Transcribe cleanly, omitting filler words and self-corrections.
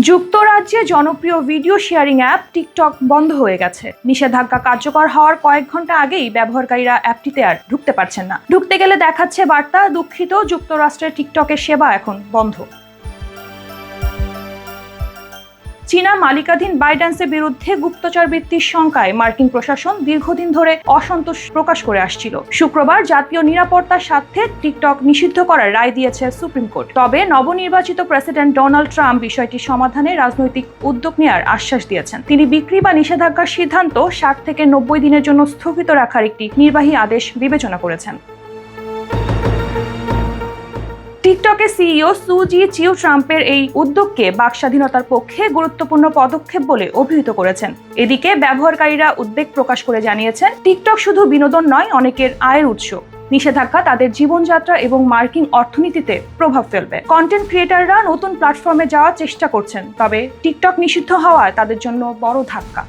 যুক্তরাজ্যে জনপ্রিয় video sharing app TikTok বন্ধ হয়ে গেছে। নিষেধাজ্ঞা কার্যকর হওয়ার কয়েক ঘন্টা আগেই ব্যবহারকারীরা অ্যাপটিতে আর ঢুকতে পারছেন না। ঢুকতে গেলে দেখাচ্ছে বার্তা, দুঃখিত, যুক্তরাষ্ট্রের টিকটকের সেবা এখন বন্ধ। চীনা মালিকাধীন বাইড্যান্সের বিরুদ্ধে গুপ্তচর বৃত্তির শঙ্কায় মার্কিন প্রশাসন দীর্ঘদিন ধরে অসন্তোষ প্রকাশ করে আসছিল। শুক্রবার জাতীয় নিরাপত্তার স্বার্থে টিকটক নিষিদ্ধ করার রায় দিয়েছে সুপ্রিম কোর্ট। তবে নবনির্বাচিত প্রেসিডেন্ট ডোনাল্ড ট্রাম্প বিষয়টি সমাধানে রাজনৈতিক উদ্যোগ নেওয়ার আশ্বাস দিয়েছেন। তিনি বিক্রি বা নিষেধাজ্ঞার সিদ্ধান্ত 60 থেকে 90 দিনের জন্য স্থগিত রাখার একটি নির্বাহী আদেশ বিবেচনা করেছেন। টিকটকের সিইও সু জি চিউ ট্রাম্পের এই উদ্যোগকে বাকস্বাধীনতার পক্ষে গুরুত্বপূর্ণ পদক্ষেপ বলে অভিহিত করেছেন। এদিকে ব্যবহারকারীরা উদ্বেগ প্রকাশ করে জানিয়েছেন, টিকটক শুধু বিনোদন নয়, অনেকের আয়ের উৎস। নিষেধাজ্ঞা তাদের জীবনযাত্রা এবং মার্কিন অর্থনীতিতে প্রভাব ফেলবে। কন্টেন্ট ক্রিয়েটাররা নতুন প্ল্যাটফর্মে যাওয়ার চেষ্টা করছেন, তবে টিকটক নিষিদ্ধ হওয়া তাদের জন্য বড় ধাক্কা।